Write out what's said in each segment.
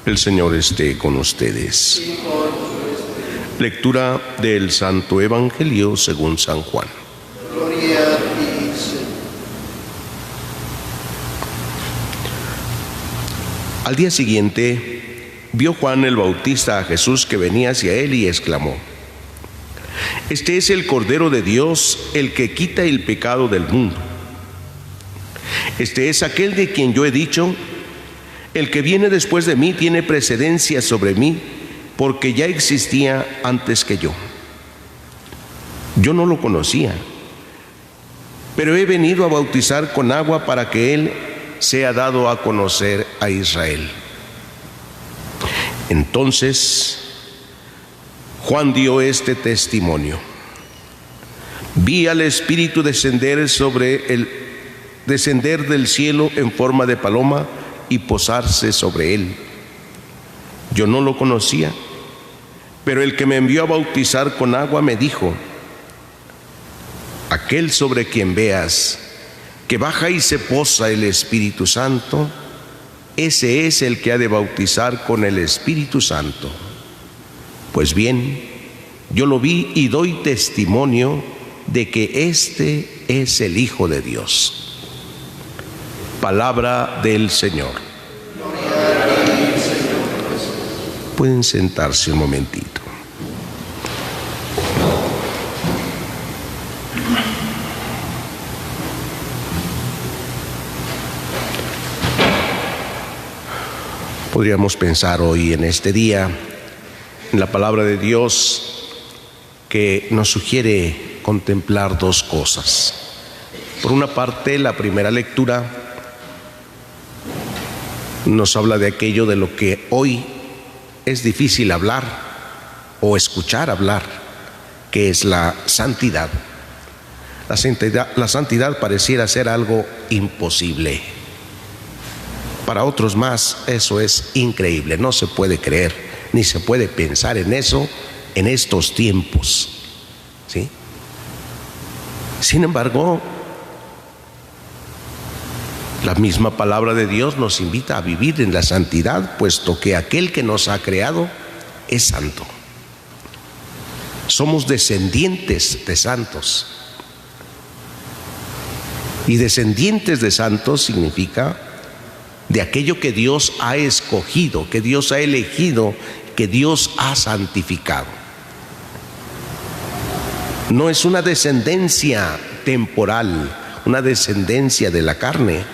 El Señor esté con ustedes. Lectura del Santo Evangelio según San Juan. Gloria a ti, Señor. Al día siguiente, vio Juan el Bautista a Jesús que venía hacia él y exclamó: Este es el Cordero de Dios, el que quita el pecado del mundo. Este es aquel de quien yo he dicho: el que viene después de mí tiene precedencia sobre mí, porque ya existía antes que yo. Yo no lo conocía, pero he venido a bautizar con agua para que él sea dado a conocer a Israel. Entonces Juan dio este testimonio: Vi al Espíritu descender del cielo en forma de paloma y posarse sobre él. Yo no lo conocía, pero el que me envió a bautizar con agua me dijo: Aquel sobre quien veas que baja y se posa el Espíritu Santo, ese es el que ha de bautizar con el Espíritu Santo. Pues bien, yo lo vi y doy testimonio de que este es el Hijo de Dios. Palabra del Señor. Pueden sentarse un momentito. Podríamos pensar hoy en este día en la palabra de Dios que nos sugiere contemplar dos cosas. Por una parte, la primera lectura nos habla de aquello de lo que hoy es difícil hablar o escuchar hablar, que es la santidad. La santidad pareciera ser algo imposible. Para otros más, eso es increíble, no se puede creer, ni se puede pensar en eso en estos tiempos, ¿sí? Sin embargo, la misma palabra de Dios nos invita a vivir en la santidad, puesto que aquel que nos ha creado es santo. Somos descendientes de santos. Y descendientes de santos significa de aquello que Dios ha escogido, que Dios ha elegido, que Dios ha santificado. No es una descendencia temporal, una descendencia de la carne,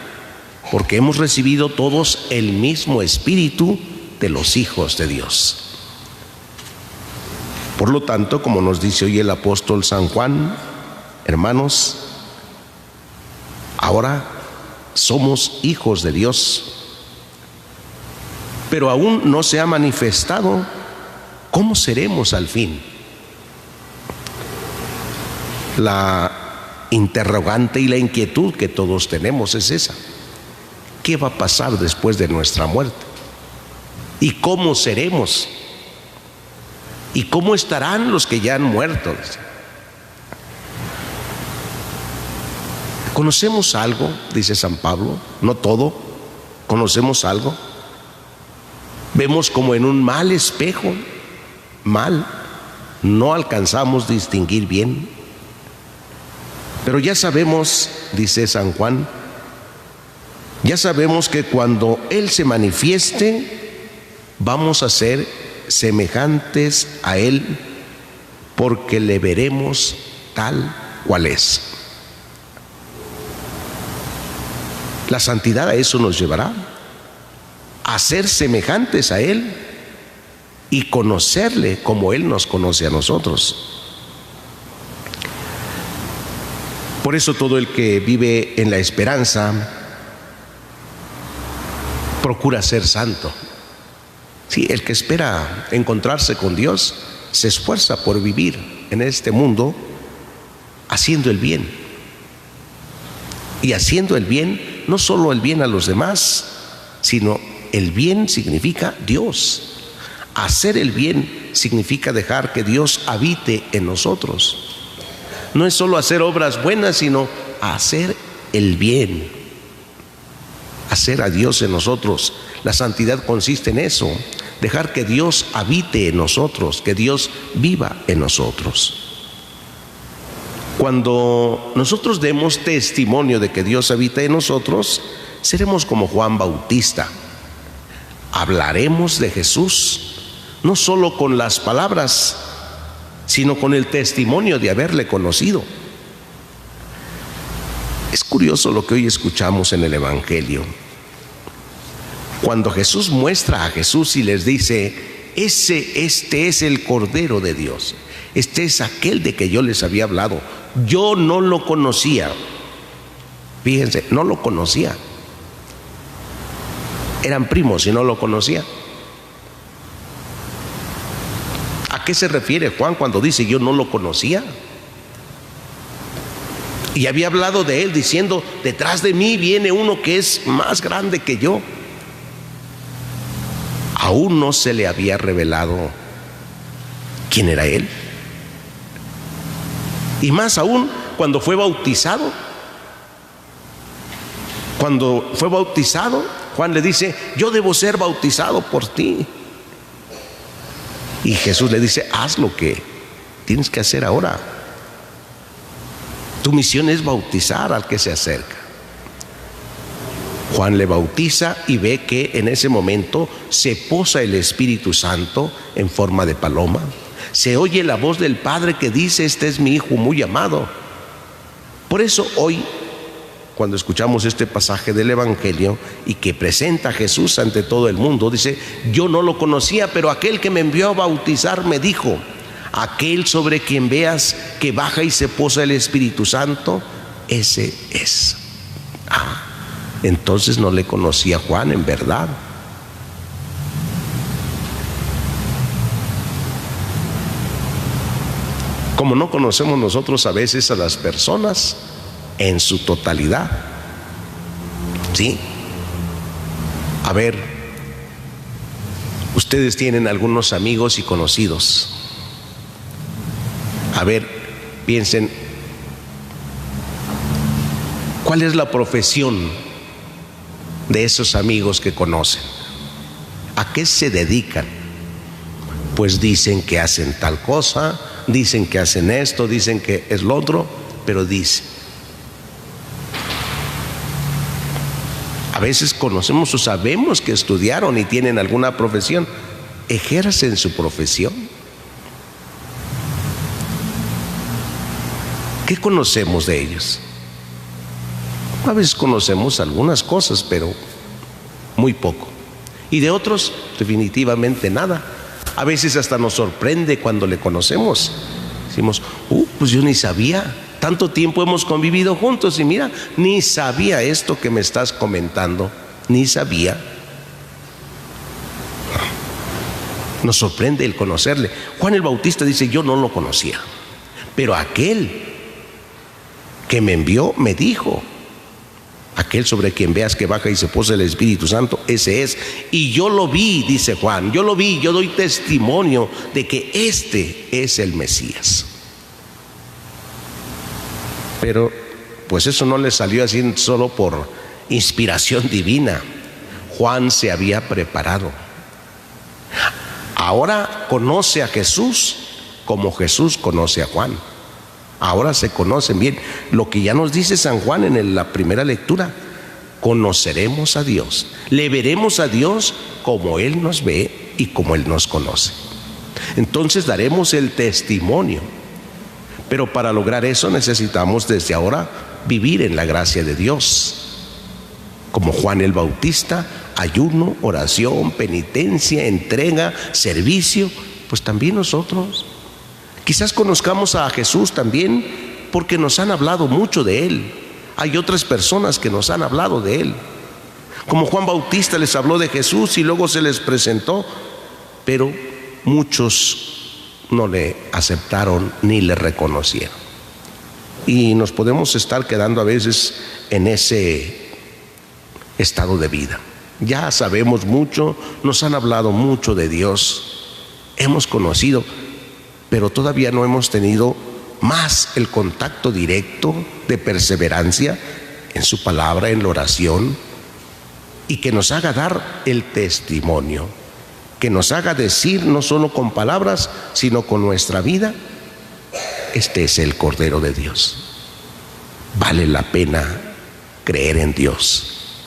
porque hemos recibido todos el mismo espíritu de los hijos de Dios. Por lo tanto, como nos dice hoy el apóstol San Juan, hermanos, ahora somos hijos de Dios, pero aún no se ha manifestado cómo seremos al fin. La interrogante y la inquietud que todos tenemos es esa: ¿qué va a pasar después de nuestra muerte? ¿Y cómo seremos? ¿Y cómo estarán los que ya han muerto? ¿Conocemos algo? Dice San Pablo. No todo. ¿Conocemos algo? Vemos como en un mal espejo. Mal. No alcanzamos a distinguir bien. Pero ya sabemos, dice San Juan, ya sabemos que cuando Él se manifieste, vamos a ser semejantes a Él, porque le veremos tal cual es. La santidad a eso nos llevará, a ser semejantes a Él y conocerle como Él nos conoce a nosotros. Por eso todo el que vive en la esperanza procura ser santo. Sí, el que espera encontrarse con Dios se esfuerza por vivir en este mundo haciendo el bien. Y haciendo el bien, no solo el bien a los demás, sino el bien significa Dios. Hacer el bien significa dejar que Dios habite en nosotros. No es solo hacer obras buenas, sino hacer el bien. Hacer a Dios en nosotros La santidad consiste en eso, dejar que Dios habite en nosotros, que Dios viva en nosotros. Cuando nosotros demos testimonio de que Dios habita en nosotros, seremos como Juan Bautista. Hablaremos de Jesús, no solo con las palabras, sino con el testimonio de haberle conocido. Es curioso lo que hoy escuchamos en el Evangelio. Cuando Jesús muestra a Jesús y les dice, este es el Cordero de Dios, este es aquel de que yo les había hablado. Yo no lo conocía. Fíjense, no lo conocía. Eran primos y no lo conocía. ¿A qué se refiere Juan cuando dice yo no lo conocía? Y había hablado de él diciendo, detrás de mí viene uno que es más grande que yo. Aún no se le había revelado quién era él. Y más aún cuando fue bautizado. Cuando fue bautizado, Juan le dice, yo debo ser bautizado por ti. Y Jesús le dice, haz lo que tienes que hacer ahora. Tu misión es bautizar al que se acerca. Juan le bautiza y ve que en ese momento se posa el Espíritu Santo en forma de paloma. Se oye la voz del Padre que dice, este es mi Hijo muy amado. Por eso hoy, cuando escuchamos este pasaje del Evangelio y que presenta a Jesús ante todo el mundo, dice, yo no lo conocía, pero aquel que me envió a bautizar me dijo, aquel sobre quien veas que baja y se posa el Espíritu Santo, ese es. Entonces no le conocía Juan en verdad. Como no conocemos nosotros a veces a las personas en su totalidad. ¿Sí? A ver, ustedes tienen algunos amigos y conocidos. A ver, piensen, ¿cuál es la profesión de esos amigos que conocen? ¿A qué se dedican? Pues dicen que hacen tal cosa, dicen que hacen esto, dicen que es lo otro, pero dicen. A veces conocemos o sabemos que estudiaron y tienen alguna profesión. ¿Ejercen su profesión? ¿Qué conocemos de ellos? A veces conocemos algunas cosas, pero muy poco. Y de otros, definitivamente nada. A veces hasta nos sorprende cuando le conocemos. Decimos, pues yo ni sabía. Tanto tiempo hemos convivido juntos y mira, ni sabía esto que me estás comentando. Ni sabía. Nos sorprende el conocerle. Juan el Bautista dice, yo no lo conocía, pero aquel que me envió me dijo, aquel sobre quien veas que baja y se posa el Espíritu Santo, ese es. Y yo lo vi, dice Juan, yo lo vi, yo doy testimonio de que este es el Mesías. Pero pues eso no le salió así solo por inspiración divina. Juan se había preparado. Ahora conoce a Jesús como Jesús conoce a Juan. Ahora se conocen bien. Lo que ya nos dice San Juan en la primera lectura, conoceremos a Dios, le veremos a Dios como Él nos ve y como Él nos conoce. Entonces daremos el testimonio. Pero para lograr eso necesitamos desde ahora vivir en la gracia de Dios. Como Juan el Bautista, ayuno, oración, penitencia, entrega, servicio, pues también nosotros. Quizás conozcamos a Jesús también porque nos han hablado mucho de Él. Hay otras personas que nos han hablado de Él. Como Juan Bautista les habló de Jesús y luego se les presentó, pero muchos no le aceptaron ni le reconocieron. Y nos podemos estar quedando a veces en ese estado de vida. Ya sabemos mucho, nos han hablado mucho de Dios, hemos conocido, pero todavía no hemos tenido más el contacto directo de perseverancia en su palabra, en la oración, y que nos haga dar el testimonio, que nos haga decir no solo con palabras, sino con nuestra vida: este es el Cordero de Dios. Vale la pena creer en Dios,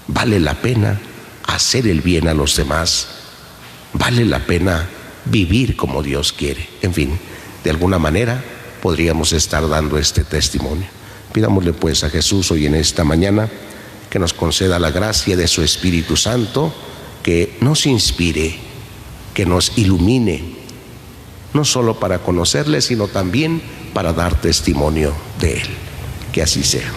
vale la pena hacer el bien a los demás, vale la pena vivir como Dios quiere. En fin, de alguna manera podríamos estar dando este testimonio. Pidámosle pues a Jesús hoy en esta mañana que nos conceda la gracia de su Espíritu Santo, que nos inspire, que nos ilumine, no solo para conocerle, sino también para dar testimonio de Él. Que así sea.